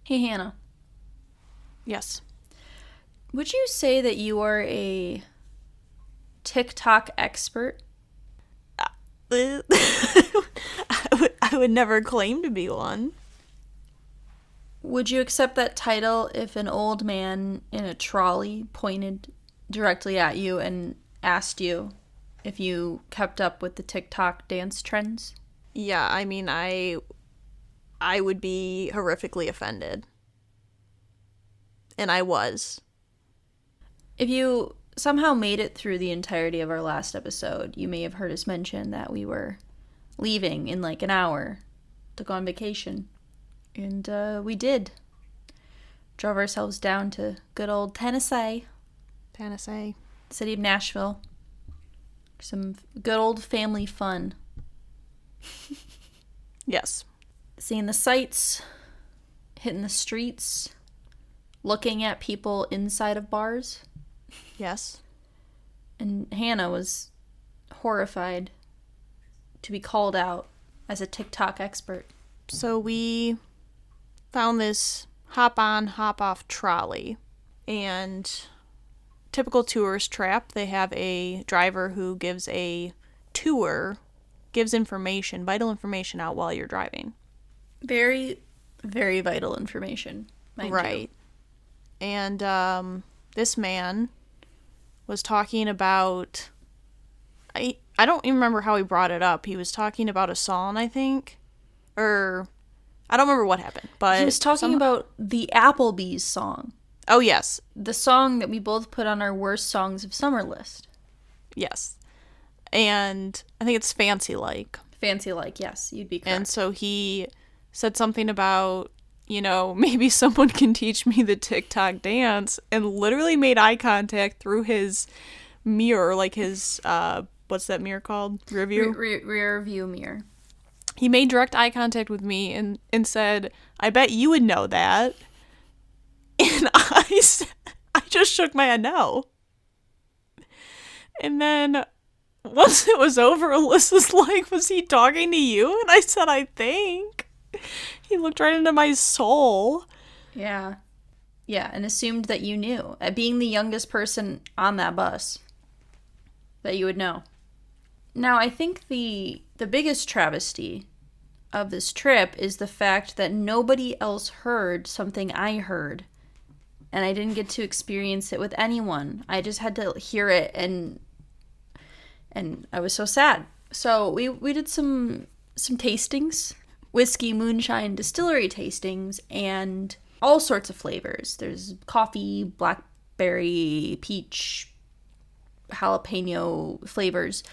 Hey, Hannah. Yes. Would you say that you are a TikTok expert? I would never claim to be one. Would you accept that title if an old man in a trolley pointed directly at you and asked you if you kept up with the TikTok dance trends? Yeah, I mean, I would be horrifically offended. And I was. If you somehow made it through the entirety of our last episode, you may have heard us mention that we were leaving in like an hour to go on vacation. And we did. Drove ourselves down to good old Tennessee. Tennessee. City of Nashville. Some good old family fun. Yes. Seeing the sights, hitting the streets, looking at people inside of bars. Yes. And Hannah was horrified to be called out as a TikTok expert. So we found this hop on, hop off trolley. And typical tourist trap, they have a driver who gives a tour, gives information, vital information out while you're driving. Very, very vital information. Right. And this man was talking about, I don't even remember how he brought it up. He was talking about a song, I think. Or I don't remember what happened. But he was talking about the Applebee's song. Oh, yes. The song that we both put on our worst songs of summer list. Yes. And I think it's Fancy Like. Fancy Like, yes, you'd be correct. And so he said something about, maybe someone can teach me the TikTok dance, and literally made eye contact through his mirror, like his, what's that mirror called? Rear view? Rear view mirror. He made direct eye contact with me and said, I bet you would know that. And I just shook my head no. And then once it was over, Alyssa's like, was he talking to you? And I said, I think. He looked right into my soul. Yeah. Yeah, and assumed that you knew. Being the youngest person on that bus, that you would know. Now, I think the biggest travesty of this trip is the fact that nobody else heard something I heard. And I didn't get to experience it with anyone. I just had to hear it, and I was so sad. So we did some tastings. Whiskey, moonshine, distillery tastings, and all sorts of flavors. There's coffee, blackberry, peach, jalapeno flavors.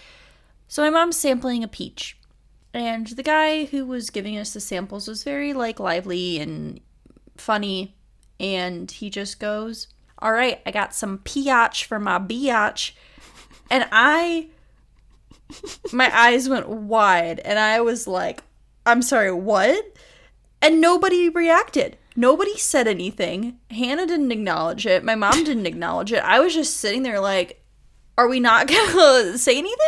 So my mom's sampling a peach. And the guy who was giving us the samples was very, lively and funny. And he just goes, all right, I got some Peaoch for my Biotch. And my eyes went wide. And I was like, I'm sorry, what? And nobody reacted. Nobody said anything. Hannah didn't acknowledge it. My mom didn't acknowledge it. I was just sitting there like, are we not gonna say anything?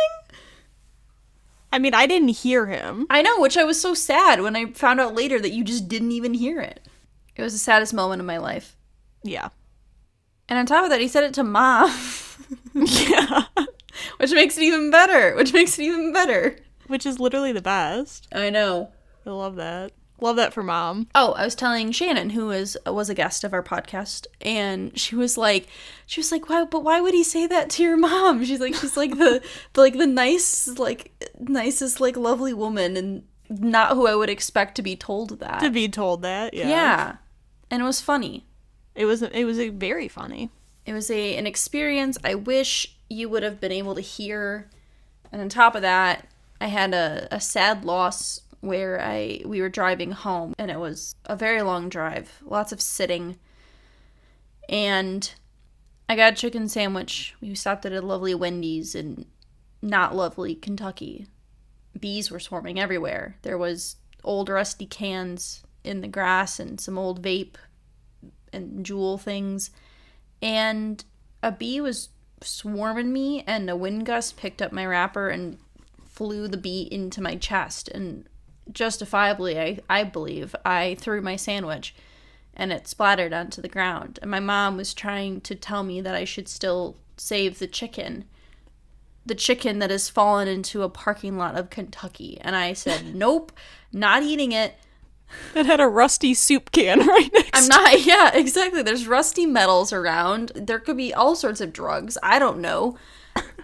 I mean, I didn't hear him. I know, which I was so sad when I found out later that you just didn't even hear it. It was the saddest moment of my life. Yeah. And on top of that, he said it to Mom. Yeah. Which makes it even better. Which is literally the best. I know. I love that. Love that for Mom. Oh, I was telling Shannon, who was a guest of our podcast, and she was like, why would he say that to your mom? She's like the nicest, lovely woman, and not who I would expect to be told that. To be told that, yeah. Yeah. And it was funny. It was a very funny. It was an experience I wish you would have been able to hear. And on top of that, I had a sad loss where we were driving home, and it was a very long drive, lots of sitting, and I got a chicken sandwich. We stopped at a lovely Wendy's in not lovely Kentucky. Bees were swarming everywhere. There was old rusty cans in the grass and some old vape and jewel things, and a bee was swarming me, and a wind gust picked up my wrapper and flew the bee into my chest, and justifiably, I believe, I threw my sandwich. and it splattered onto the ground. And my mom was trying to tell me that I should still save the chicken. The chicken that has fallen into a parking lot of Kentucky. And I said, nope, not eating it. It had a rusty soup can right next I'm not, yeah, exactly. There's rusty metals around. There could be all sorts of drugs. I don't know.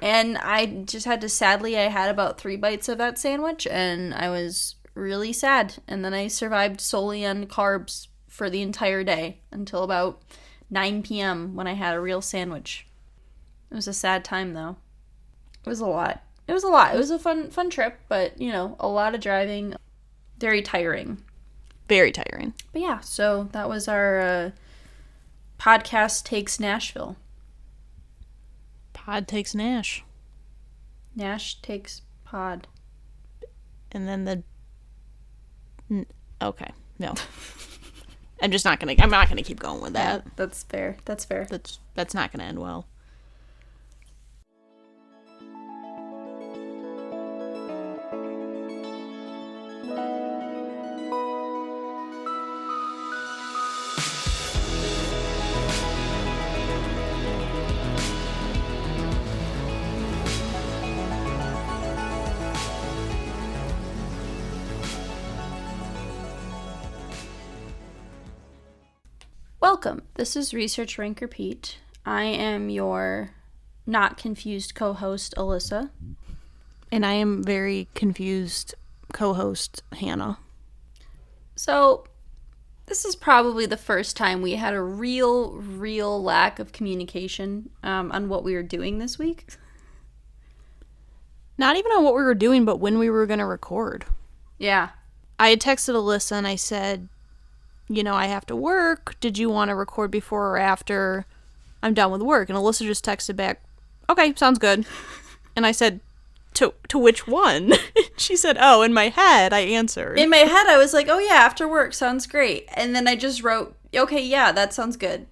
And I just had to, sadly, I had about 3 bites of that sandwich, and I was really sad. And then I survived solely on carbs for the entire day until about 9 p.m. when I had a real sandwich. It was a sad time, though. It was a lot. It was a fun trip, but, you know, a lot of driving. Very tiring. Very tiring. But yeah, so that was our podcast takes Nashville. Pod takes Nash. Nash takes pod. And then okay, no. I'm not gonna keep going with that. Yeah, that's fair. That's not gonna end well. Welcome. This is Research Rank Repeat. I am your not confused co-host, Alyssa. And I am very confused co-host, Hannah. So, this is probably the first time we had a real lack of communication on what we were doing this week. Not even on what we were doing, but when we were going to record. Yeah. I had texted Alyssa and I said, you know, I have to work. Did you want to record before or after I'm done with work? And Alyssa just texted back, okay, sounds good. And I said, to which one? She said, oh, in my head, I answered. In my head, I was like, oh yeah, after work, sounds great. And then I just wrote, okay, yeah, that sounds good.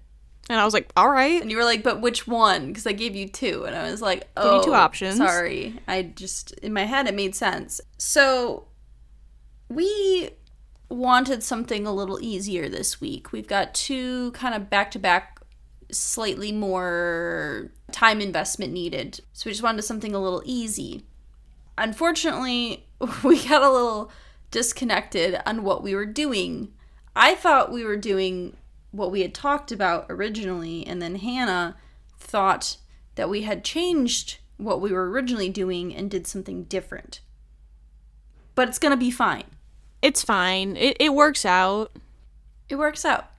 And I was like, all right. And you were like, but which one? Because I gave you 2. And I was like, give you 2 options. Sorry. In my head, it made sense. So, we wanted something a little easier this week. We've got 2 kind of back-to-back, slightly more time investment needed. So we just wanted something a little easy. Unfortunately, we got a little disconnected on what we were doing. I thought we were doing what we had talked about originally, and then Hannah thought that we had changed what we were originally doing and did something different. But it's going to be fine. It's fine. It works out. It works out.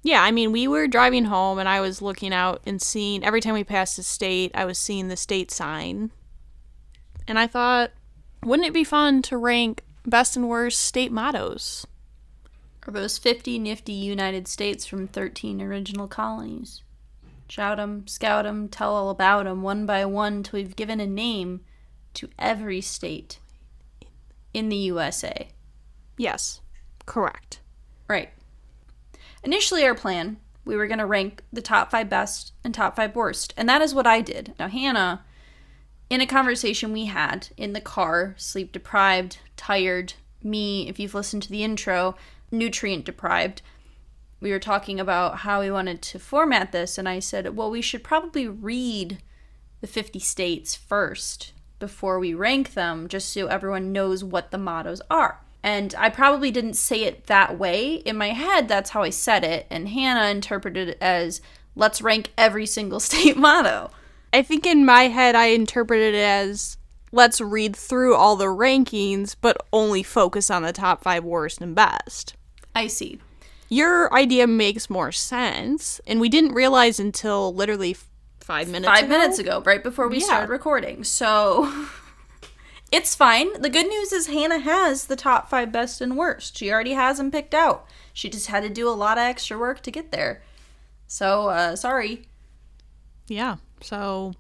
Yeah, I mean, we were driving home and I was looking out and seeing, every time we passed the state, I was seeing the state sign. And I thought, wouldn't it be fun to rank best and worst state mottos? Or those 50 nifty United States from 13 original colonies. Shout 'em, scout 'em, tell all about 'em, one by one, till we've given a name to every state in the USA. Yes, correct. Right. Initially, our plan, we were going to rank the top 5 best and top 5 worst. And that is what I did. Now, Hannah, in a conversation we had in the car, sleep deprived, tired, me, if you've listened to the intro, nutrient deprived, we were talking about how we wanted to format this. And I said, well, we should probably read the 50 states first before we rank them, just so everyone knows what the mottos are. And I probably didn't say it that way. In my head, that's how I said it. And Hannah interpreted it as, let's rank every single state motto. I think in my head, I interpreted it as, let's read through all the rankings, but only focus on the top 5 worst and best. I see. Your idea makes more sense. And we didn't realize until literally 5 minutes ago. 5 minutes ago, right before we started recording. So it's fine. The good news is Hannah has the top 5 best and worst. She already has them picked out. She just had to do a lot of extra work to get there. So, sorry. Yeah, so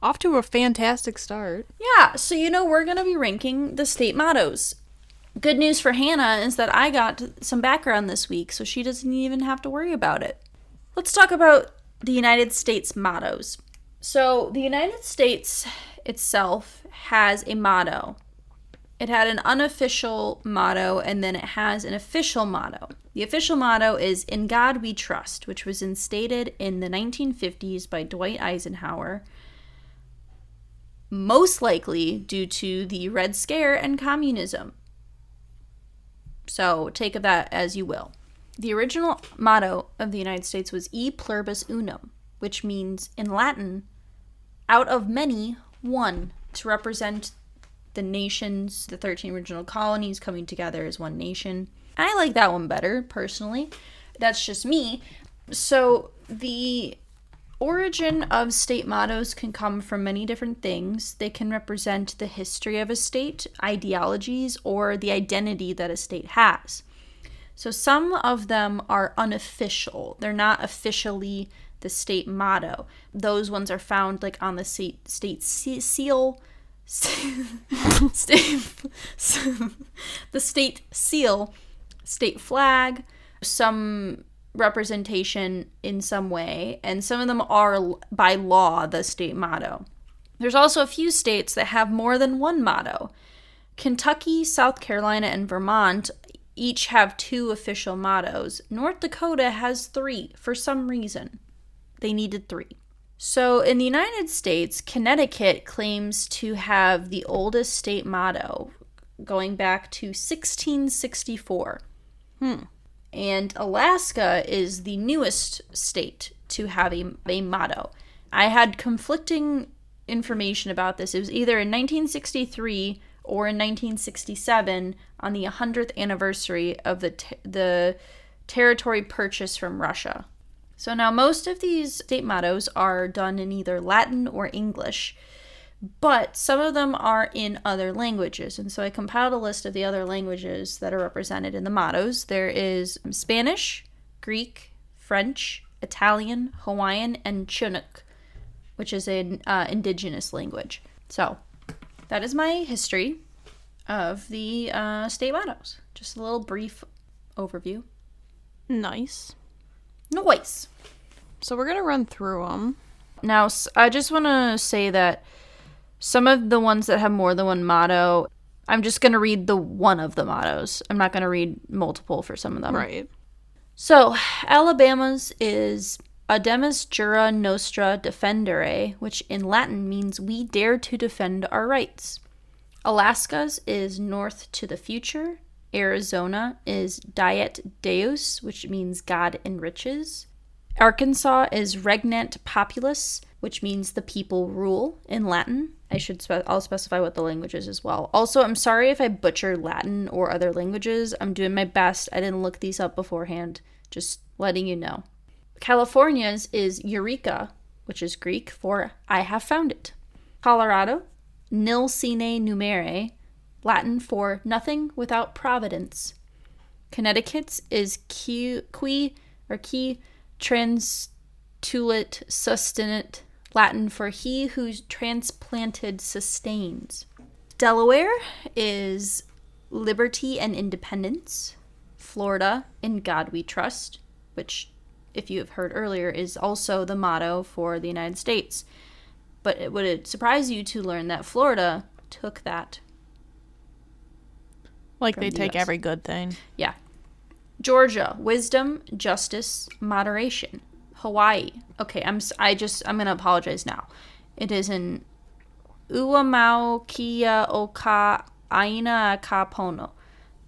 off to a fantastic start. Yeah, so we're going to be ranking the state mottos. Good news for Hannah is that I got some background this week, so she doesn't even have to worry about it. Let's talk about the United States mottos. So, the United States itself has a motto. It had an unofficial motto, and then it has an official motto. The official motto is "In God We Trust," which was instated in the 1950s by Dwight Eisenhower, most likely due to the Red Scare and communism. So take of that as you will. The original motto of the United States was "E pluribus unum," which means, in Latin, out of many, one, to represent the nations, the 13 original colonies coming together as one nation. I like that one better, personally. That's just me. So the origin of state mottos can come from many different things. They can represent the history of a state, ideologies, or the identity that a state has. So some of them are unofficial. They're not officially the state motto. Those ones are found like on the state seal, the state seal, state flag, some representation in some way, and some of them are by law the state motto. There's also a few states that have more than one motto. Kentucky, South Carolina, and Vermont each have 2 official mottos. North Dakota has 3 for some reason. They needed 3. So in the United States, Connecticut claims to have the oldest state motto, going back to 1664. And Alaska is the newest state to have a motto. I had conflicting information about this. It was either in 1963 or in 1967 on the 100th anniversary of the territory purchase from Russia. So now most of these state mottos are done in either Latin or English, but some of them are in other languages. And so I compiled a list of the other languages that are represented in the mottos. There is Spanish, Greek, French, Italian, Hawaiian, and Chinook, which is an indigenous language. So that is my history of the state mottos. Just a little brief overview. Nice. Noise. So we're going to run through them. Now, I just want to say that some of the ones that have more than one motto, I'm just going to read the one of the mottos. I'm not going to read multiple for some of them. Right. So, Alabama's is Audemus Jura Nostra Defendere, which in Latin means "we dare to defend our rights." Alaska's is North to the Future. Arizona is Diet Deus, which means God enriches. Arkansas is Regnant Populus, which means the people rule in Latin. I'll specify what the language is as well. Also, I'm sorry if I butcher Latin or other languages. I'm doing my best. I didn't look these up beforehand. Just letting you know. California's is Eureka, which is Greek for I have found it. Colorado, Nil sine numere, Latin for nothing without providence. Connecticut's is qui transtulit sustenit, Latin for he who's transplanted sustains. Delaware is Liberty and Independence. Florida, In God We Trust, which, if you have heard earlier, is also the motto for the United States. But would it surprise you to learn that Florida took that? Like they take every good thing. Yeah. Georgia, Wisdom, Justice, Moderation. Hawaii. Okay, I'm going to apologize now. It is in Uamau Kia Oka Aina Kapono.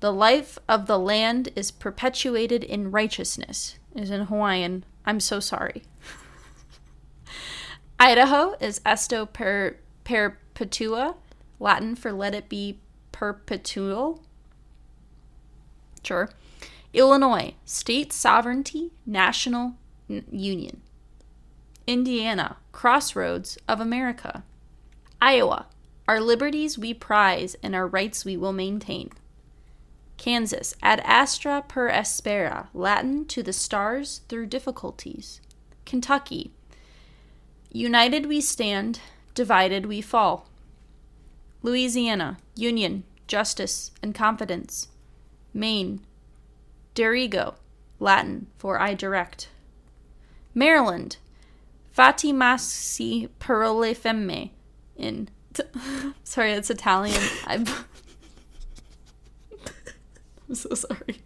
The life of the land is perpetuated in righteousness. It is in Hawaiian. I'm so sorry. Idaho is Esto Perpetua, Latin for let it be perpetual. Sure. Illinois, State Sovereignty, National Union. Indiana, Crossroads of America. Iowa, our liberties we prize and our rights we will maintain. Kansas, ad astra per aspera, Latin to the stars through difficulties. Kentucky, united we stand, divided we fall. Louisiana, Union, Justice, and Confidence. Maine, Dirigo, Latin for I direct. Maryland, Fatimasi parole femme, in... Sorry, that's Italian. I'm so sorry.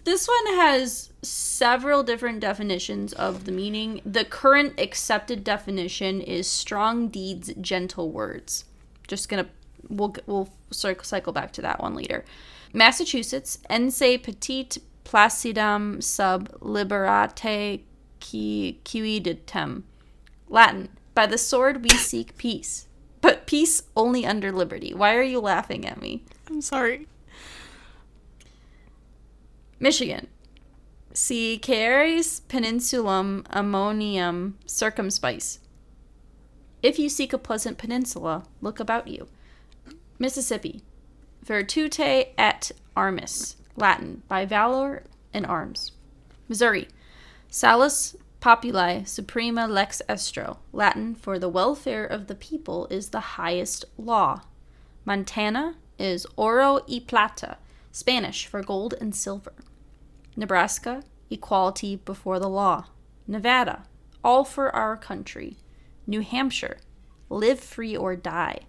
This one has several different definitions of the meaning. The current accepted definition is strong deeds, gentle words. We'll cycle back to that one later. Massachusetts, ense petit placidam sub liberate cuiditem. Latin, by the sword we seek peace, but peace only under liberty. Why are you laughing at me? I'm sorry. Michigan, si caeris peninsulum ammonium circumspice. If you seek a pleasant peninsula, look about you. Mississippi, virtute et armis. Latin, by valor and arms. Missouri, salus populi suprema lex estro. Latin, for the welfare of the people is the highest law. Montana is oro y plata. Spanish, for gold and silver. Nebraska, equality before the law. Nevada, all for our country. New Hampshire, live free or die.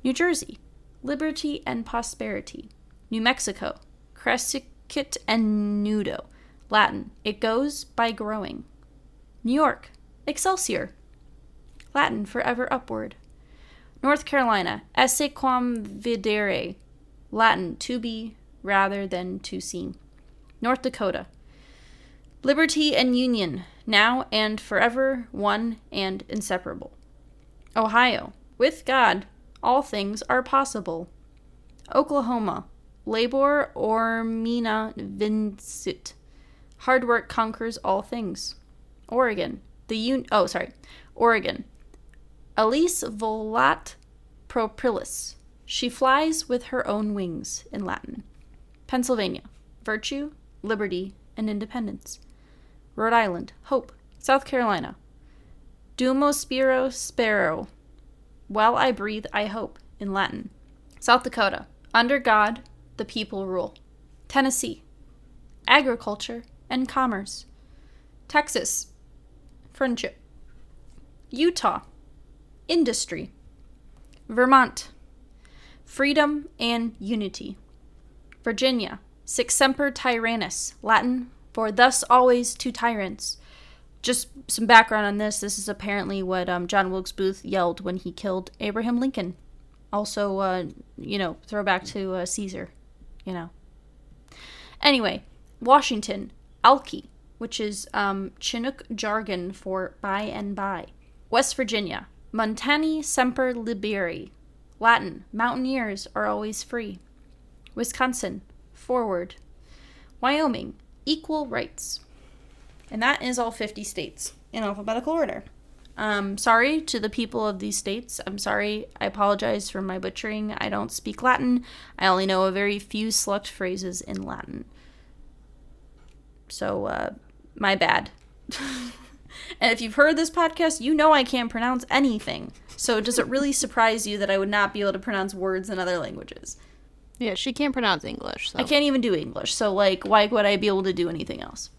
New Jersey, liberty and prosperity. New Mexico, crescit and nudo. Latin, it goes by growing. New York, excelsior. Latin, forever upward. North Carolina, esse quam videre. Latin, to be rather than to see. North Dakota, liberty and union, now and forever one and inseparable. Ohio, with God, all things are possible. Oklahoma, labor ormina vincit. Hard work conquers all things. Oregon, Oregon. Alice volat proprilis. She flies with her own wings, in Latin. Pennsylvania, virtue, liberty, and independence. Rhode Island, hope. South Carolina, Dumo spero. While I breathe, I hope, in Latin. South Dakota, under God, the people rule. Tennessee, agriculture and commerce. Texas, friendship. Utah, industry. Vermont, freedom and unity. Virginia, sic semper tyrannis. Latin, for thus always to tyrants. Just some background on this. This is apparently what John Wilkes Booth yelled when he killed Abraham Lincoln. Also, throwback to Caesar, Anyway, Washington, Alki, which is Chinook jargon for by and by. West Virginia, Montani semper liberi. Latin, mountaineers are always free. Wisconsin, forward. Wyoming, equal rights. And that is all 50 states in alphabetical order. Sorry to the people of these states. I'm sorry. I apologize for my butchering. I don't speak Latin. I only know a very few select phrases in Latin. So, my bad. And if you've heard this podcast, you know I can't pronounce anything. So does it really surprise you that I would not be able to pronounce words in other languages? Yeah, she can't pronounce English. So. I can't even do English. So, why would I be able to do anything else?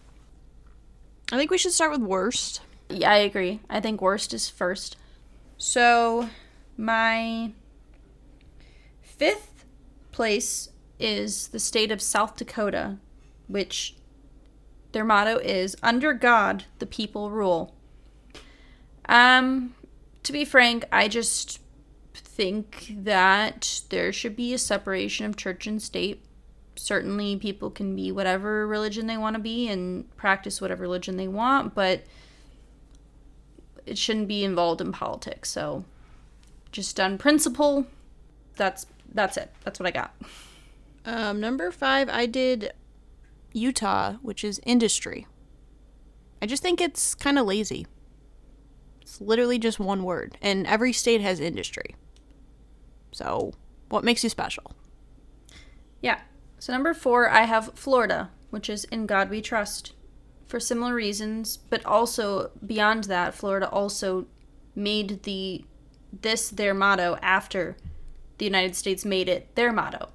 I think we should start with worst. Yeah, I agree. I think worst is first. So, my 5th place is the state of South Dakota, which their motto is, under God, the people rule. To be frank, I just think that there should be a separation of church and state. Certainly, people can be whatever religion they want to be and practice whatever religion they want, but it shouldn't be involved in politics. So, just on principle, that's it. That's what I got. Number 5, I did Utah, which is industry. I just think it's kind of lazy. It's literally just one word, and every state has industry. So, what makes you special? Yeah. So number 4, I have Florida, which is in God we trust. For similar reasons, but also beyond that, Florida also made their motto after the United States made it their motto.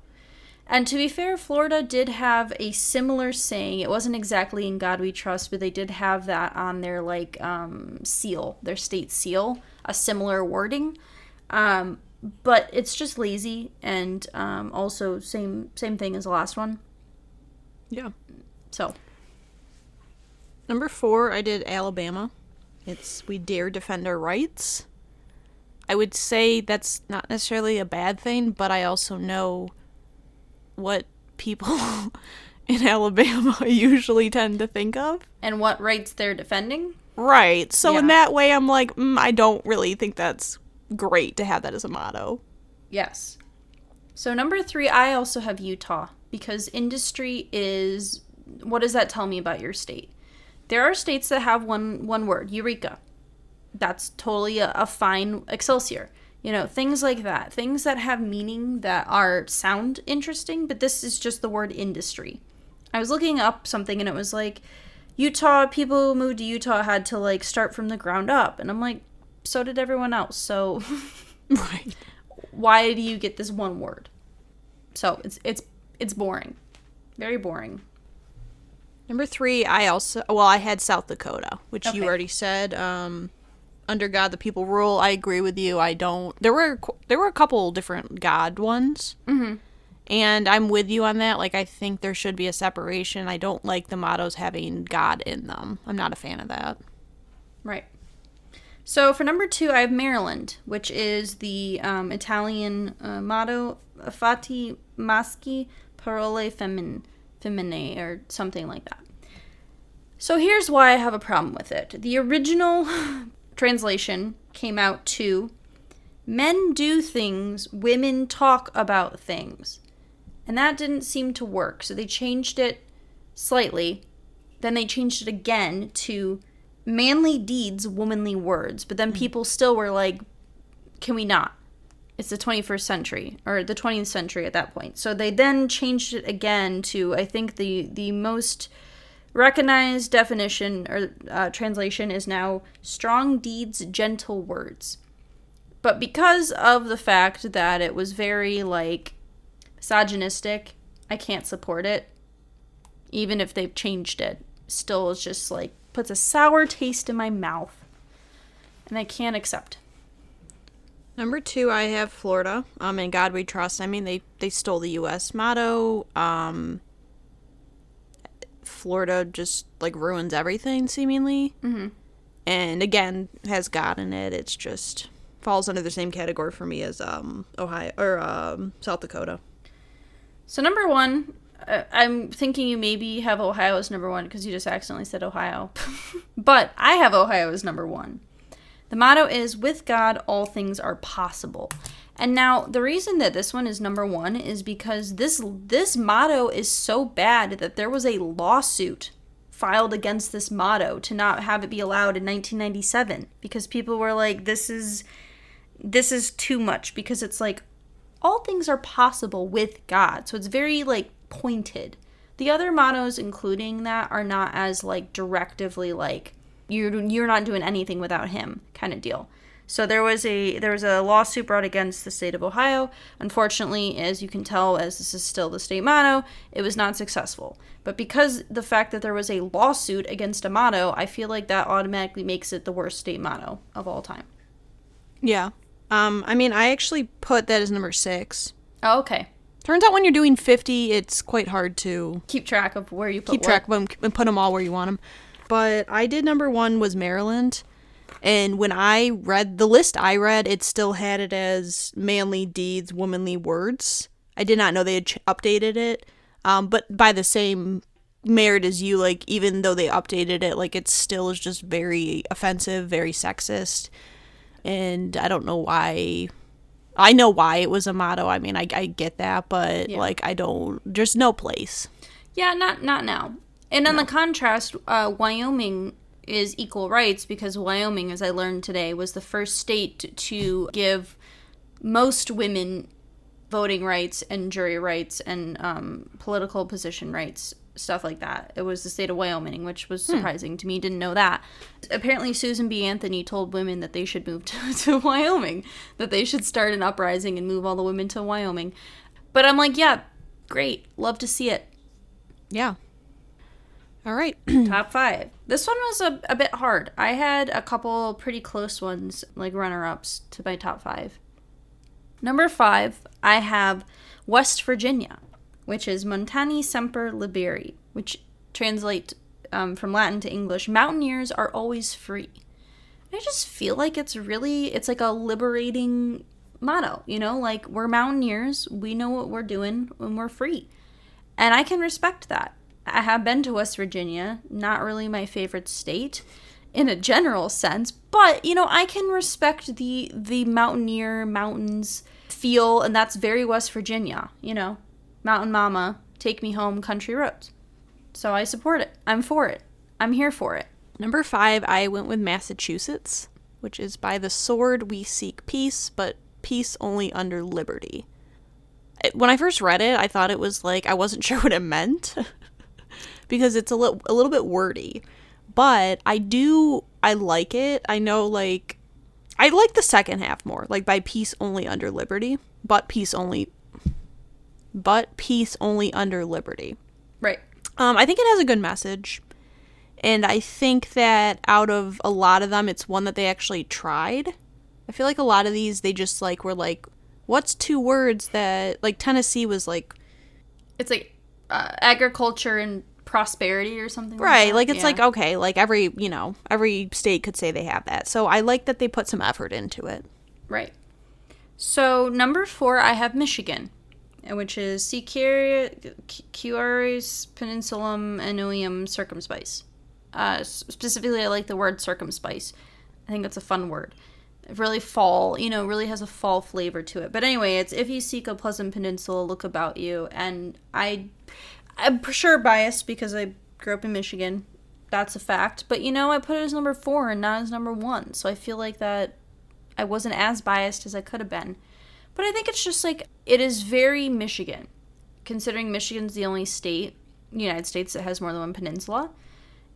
And to be fair, Florida did have a similar saying. It wasn't exactly in God we trust, but they did have that on their seal, their state seal, a similar wording. But it's just lazy, and also same thing as the last one. Yeah. So, Number 4, I did Alabama. It's We Dare Defend Our Rights. I would say that's not necessarily a bad thing, but I also know what people in Alabama usually tend to think of. and what rights they're defending? Right. So in Yeah. that way, I'm like, I don't really think that's great to have that as a motto. Yes. So number 3, I also have Utah, because industry is, what does that tell me about your state? There are states that have one word, Eureka. That's totally a fine Excelsior. You know, things like that. Things that have meaning that sound interesting, but this is just the word industry. I was looking up something and it was like, Utah, people who moved to Utah had to like start from the ground up. And I'm like, so did everyone else. So Right. why do you get this one word? So it's boring. Very boring. Number 3, I had South Dakota, which you Okay. already said. Under God, the people rule. I agree with you. I don't. There were a couple different God ones, and I'm with you on that. Like, I think there should be a separation. I don't like the mottos having God in them. I'm not a fan of that. Right. So for number 2, I have Maryland, which is the Italian motto, Fatti maschi parole femminae, or something like that. So here's why I have a problem with it. The original translation came out to, men do things, women talk about things. And that didn't seem to work, so they changed it slightly. Then they changed it again to, manly deeds, womanly words. But then people still were like, can we not? It's the 21st century, or the 20th century at that point. So they then changed it again to, I think the most recognized definition or translation is now strong deeds, gentle words. But because of the fact that it was very, like, misogynistic, I can't support it. Even if they've changed it. Still, it's just, like, puts a sour taste in my mouth. And I can't accept. Number 2, I have Florida. In God We Trust. I mean, they stole the U.S. motto. Florida just, like, ruins everything, seemingly. Mm-hmm. And, again, has God in it. It's just falls under the same category for me as Ohio or South Dakota. So number 1, I'm thinking you maybe have Ohio as number 1 because you just accidentally said Ohio. But I have Ohio as number 1. The motto is, with God, all things are possible. And now, the reason that this one is number 1 is because this motto is so bad that there was a lawsuit filed against this motto to not have it be allowed in 1997. Because people were like, this is too much. Because it's like, all things are possible with God. So it's very, like, pointed. The other mottos, including that, are not as, like, directively, like, you're not doing anything without him kind of deal. So there was a lawsuit brought against the state of Ohio. Unfortunately, as you can tell, as this is still the state motto, it was not successful. But because the fact that there was a lawsuit against a motto, I feel like that automatically makes it the worst state motto of all time. Yeah. I mean, I actually put that as number 6. Oh, okay. Turns out when you're doing 50, it's quite hard to Keep track of where you put keep track of them and put them all where you want them. But I did number 1 was Maryland. And when I read the list it still had it as manly deeds, womanly words. I did not know they had updated it. But by the same merit as you, like, even though they updated it, like, it still is just very offensive, very sexist. And I don't know why. I know why it was a motto. I mean, I get that, but, Yeah. like, there's no place. Yeah, not now. And on the contrast, Wyoming is equal rights because Wyoming, as I learned today, was the first state to give most women voting rights and jury rights and political position rights, stuff like that. It was the state of Wyoming, which was surprising to me. Didn't know that. Apparently, Susan B. Anthony told women that they should move to Wyoming, that they should start an uprising and move all the women to Wyoming. But I'm like, yeah, great. Love to see it. Yeah. All right. Top 5. This one was a bit hard. I had a couple pretty close ones, like runner-ups to my top 5. Number 5, I have West Virginia, which is Montani Semper Liberi, which translate from Latin to English, mountaineers are always free. I just feel like it's like a liberating motto, you know? Like, we're mountaineers, we know what we're doing, and we're free. And I can respect that. I have been to West Virginia, not really my favorite state in a general sense, but, you know, I can respect the mountaineer, mountains feel, and that's very West Virginia, you know? Mountain mama, take me home, country roads. So I support it. I'm for it. I'm here for it. Number 5, I went with Massachusetts, which is by the sword we seek peace, but peace only under liberty. When I first read it, I thought it was like, I wasn't sure what it meant because it's a little bit wordy, but I like it. I know, like, I like the second half more, like by peace only under liberty, but peace only under liberty. Right. I think it has a good message. And I think that out of a lot of them, it's one that they actually tried. I feel like a lot of these, they just, like, were like, what's 2 words that, like, Tennessee was like... It's like agriculture and prosperity or something right, like that. It's like, okay, like, every state could say they have that. So I like that they put some effort into it. Right. So, number 4, I have Michigan, which is Curis Peninsulum Annuum Circumspice. Specifically, I like the word circumspice. I think it's a fun word. It really really has a fall flavor to it. But anyway, it's if you seek a pleasant peninsula, look about you. And I'm for sure biased because I grew up in Michigan. That's a fact. But, I put it as number 4 and not as number 1. So I feel like that I wasn't as biased as I could have been. But I think it's just like, it is very Michigan. Considering Michigan's the only state in the United States that has more than one peninsula.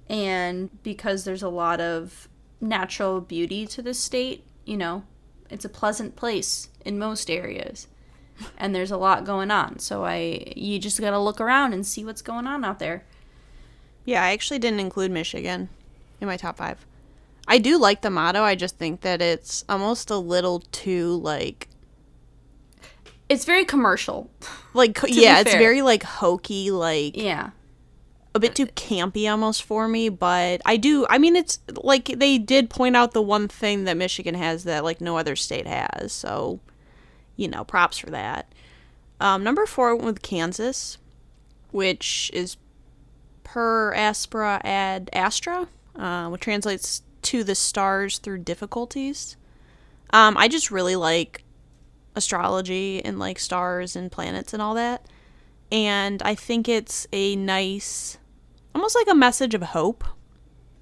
And because there's a lot of natural beauty to this state, it's a pleasant place in most areas. And there's a lot going on. So you just got to look around and see what's going on out there. Yeah, I actually didn't include Michigan in my top 5. I do like the motto. I just think that it's almost a little too, like... It's very commercial. Like, yeah, it's very, like, hokey, like... Yeah. A bit too campy almost for me, but it's like they did point out the one thing that Michigan has that like no other state has, so props for that. Number 4 I went with Kansas, which is per aspera ad astra, which translates to the stars through difficulties. I just really like astrology and like stars and planets and all that, and I think it's a nice, almost like a message of hope.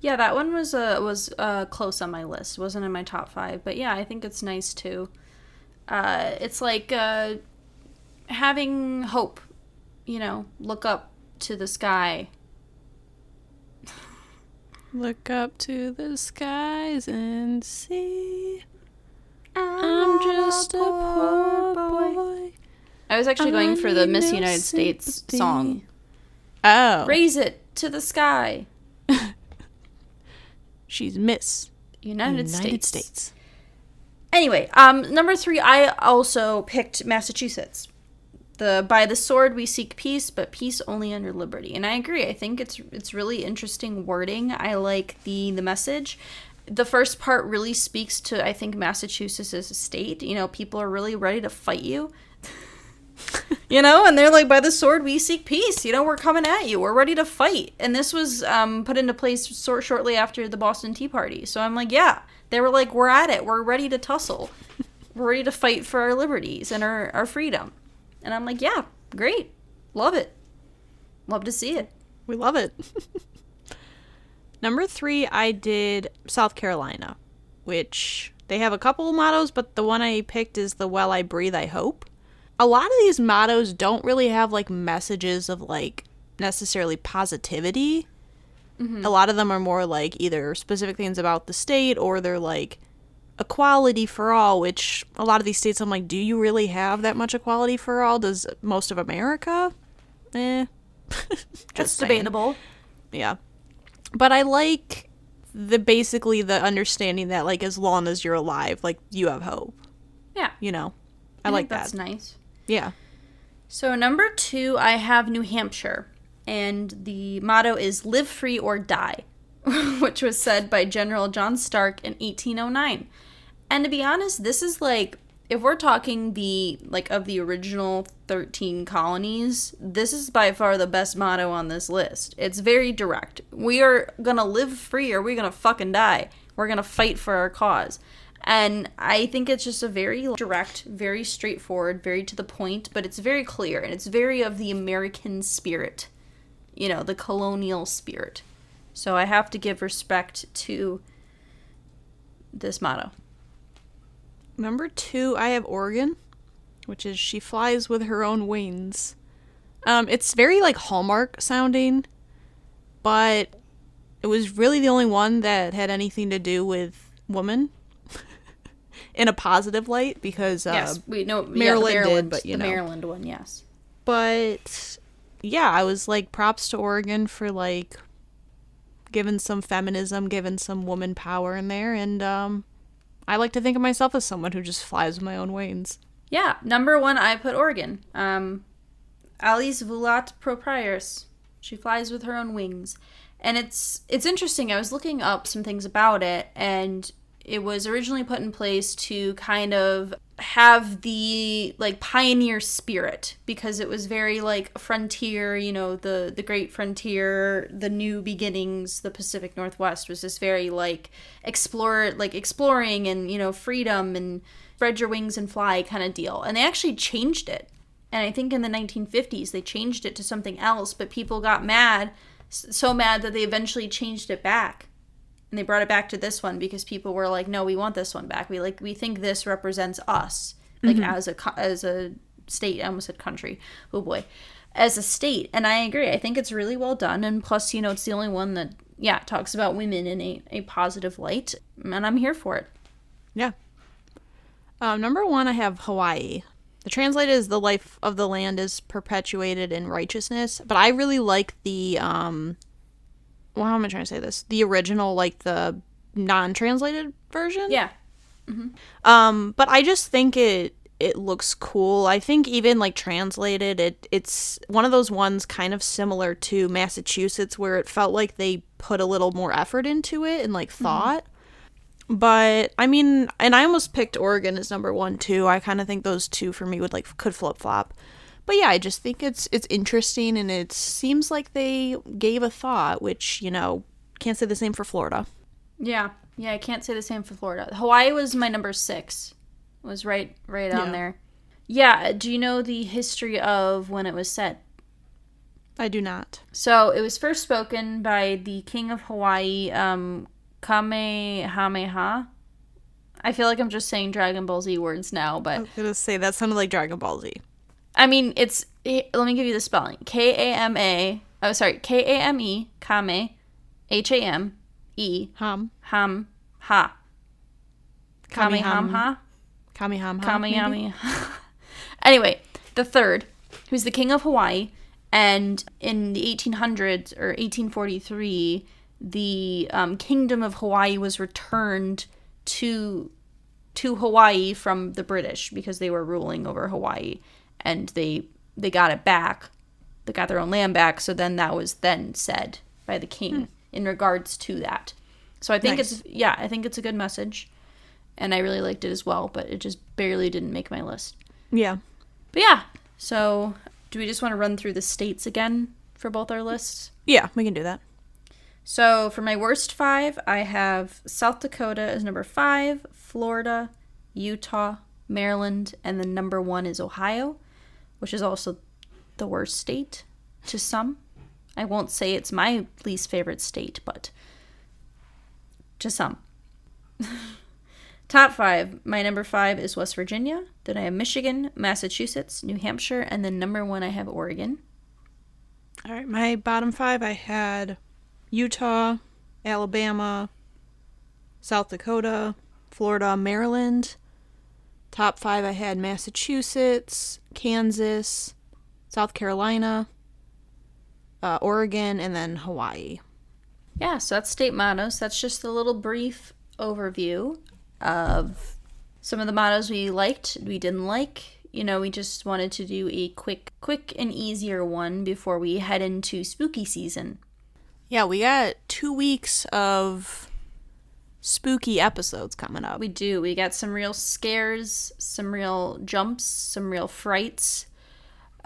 Yeah, that one was close on my list. It wasn't in my top 5, but yeah, I think it's nice too. It's like having hope. Look up to the sky. Look up to the skies and see. I'm just a poor boy. I was actually going for the Miss United States song. Oh. Raise it to the sky. She's Miss United States. Anyway, number 3, I also picked Massachusetts. By the sword we seek peace, but peace only under liberty. And I agree. I think it's really interesting wording. I like the message. The first part really speaks to, I think, Massachusetts as a state. People are really ready to fight you. And they're like, by the sword we seek peace. We're coming at you. We're ready to fight. And this was put into place shortly after the Boston Tea Party. So I'm like, yeah. They were like, we're at it. We're ready to tussle. We're ready to fight for our liberties and our freedom. And I'm like, yeah, great. Love it. Love to see it. We love it. Number 3, I did South Carolina, which they have a couple of mottos, but the one I picked is the while I breathe, I hope. A lot of these mottos don't really have, like, messages of, like, necessarily positivity. Mm-hmm. A lot of them are more, like, either specific things about the state or they're, like, equality for all, which a lot of these states, I'm like, do you really have that much equality for all? Does most of America? That's debatable. Yeah. But I like basically the understanding that, like, as long as you're alive, like, you have hope. Yeah. I like think that's that. nice. Yeah. So number 2, I have New Hampshire, and the motto is "Live free or die," which was said by General John Stark in 1809. And to be honest, this is like, if we're talking of the original 13 colonies, this is by far the best motto on this list. It's very direct. We are gonna live free or we're gonna fucking die. We're gonna fight for our cause. And I think it's just a very direct, very straightforward, very to the point, but it's very clear, and it's very of the American spirit, the colonial spirit. So I have to give respect to this motto. Number 2, I have Oregon, which is "She flies with her own wings." It's very like Hallmark sounding, but it was really the only one that had anything to do with women. In a positive light, because yes, we know Maryland did, but the Maryland one, yes. But yeah, I was like, props to Oregon for like giving some feminism, giving some woman power in there, and I like to think of myself as someone who just flies with my own wings. Yeah, number 1, I put Oregon. Alice volat proprius. She flies with her own wings, and it's interesting. I was looking up some things about it, and it was originally put in place to kind of have the like pioneer spirit, because it was very like frontier, the great frontier, the new beginnings. The Pacific Northwest was just very like exploring and freedom and spread your wings and fly kind of deal. And they actually changed it. And I think in the 1950s they changed it to something else, but people got mad, so mad that they eventually changed it back. And they brought it back to this one because people were like, no, we want this one back. We think this represents us, like, as a state. I almost said country. Oh boy. As a state. And I agree. I think it's really well done. And plus, it's the only one that, talks about women in a positive light. And I'm here for it. Yeah. Number 1, I have Hawaii. The translated is "The life of the land is perpetuated in righteousness." But I really like the, well, how am I trying to say this? The original, like the non-translated version? Yeah. Mm-hmm. But I just think it looks cool. I think even like translated, it's one of those ones kind of similar to Massachusetts, where it felt like they put a little more effort into it and like thought. But I mean, and I almost picked Oregon as number 1 too. I kind of think those two for me could flip-flop. But yeah, I just think it's interesting, and it seems like they gave a thought, which, can't say the same for Florida. Yeah, I can't say the same for Florida. Hawaii was my number 6. It was right on there. Yeah, do you know the history of when it was said? I do not. So it was first spoken by the king of Hawaii, Kamehameha. I feel like I'm just saying Dragon Ball Z words now, but I was going to say, that sounded like Dragon Ball Z. I mean, let me give you the spelling. Kame, Kame, H-A-M-E, ham, ha. Kamehameha. Kamehameha. Anyway, the third, who's the king of Hawaii, and in the 1800s, or 1843, the kingdom of Hawaii was returned to Hawaii from the British, because they were ruling over Hawaii. And they got it back. They got their own land back. So then that was then said by the king in regards to that. So I think I think it's a good message. And I really liked it as well. But it just barely didn't make my list. Yeah. But yeah. So do we just want to run through the states again for both our lists? Yeah, we can do that. So for my worst 5, I have South Dakota as number 5, Florida, Utah, Maryland, and then number 1 is Ohio, which is also the worst state to some. I won't say it's my least favorite state, but to some. Top 5. My number 5 is West Virginia. Then I have Michigan, Massachusetts, New Hampshire, and then number 1 I have Oregon. All right, my bottom 5, I had Utah, Alabama, South Dakota, Florida, Maryland. Top 5, I had Massachusetts, Kansas, South Carolina, Oregon, and then Hawaii. Yeah, so that's state mottos. That's just a little brief overview of some of the mottos we liked, we didn't like. we just wanted to do a quick and easier one before we head into spooky season. Yeah, we got 2 weeks of spooky episodes coming up. We do. We got some real scares, some real jumps, some real frights.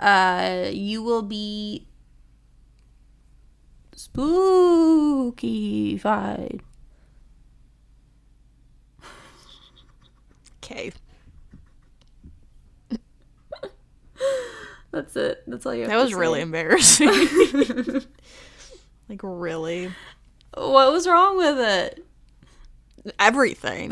You will be spooky-fied. Okay. That's it. That's all you have That to was say. really embarrassing. Like, really? What was wrong with it? Everything.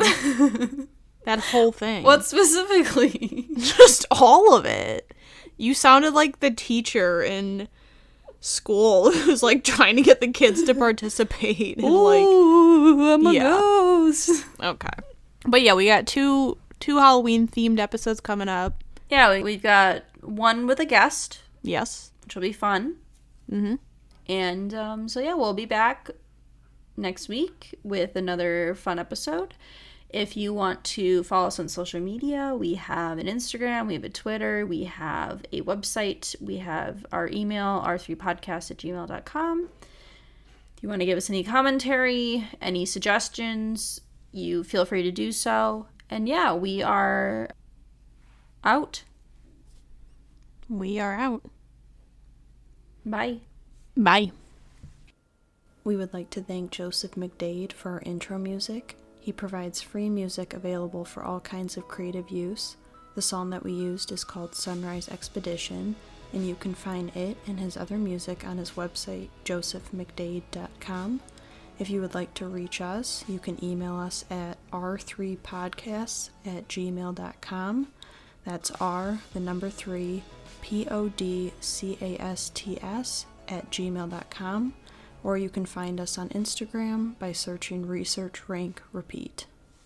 That whole thing. What specifically? Just all of it. You sounded like the teacher in school who's like trying to get the kids to participate. And, Ooh, I'm a yeah. ghost. Okay. But yeah, we got two Halloween themed episodes coming up. Yeah, we've got one with a guest, Yes. which will be fun. Mm-hmm. And so yeah, we'll be back next week with another fun episode. If you want to follow us on social media, we have an Instagram, we have a Twitter, we have a website, we have our email, r3podcast@gmail.com. If you want to give us any commentary, any suggestions, you feel free to do so. And yeah, we are out. We are out. Bye. Bye. We would like to thank Joseph McDade for our intro music. He provides free music available for all kinds of creative use. The song that we used is called Sunrise Expedition, and you can find it and his other music on his website, josephmcdade.com. If you would like to reach us, you can email us at r3podcasts@gmail.com. That's R, the number 3, podcasts@gmail.com. Or you can find us on Instagram by searching Research Rank Repeat.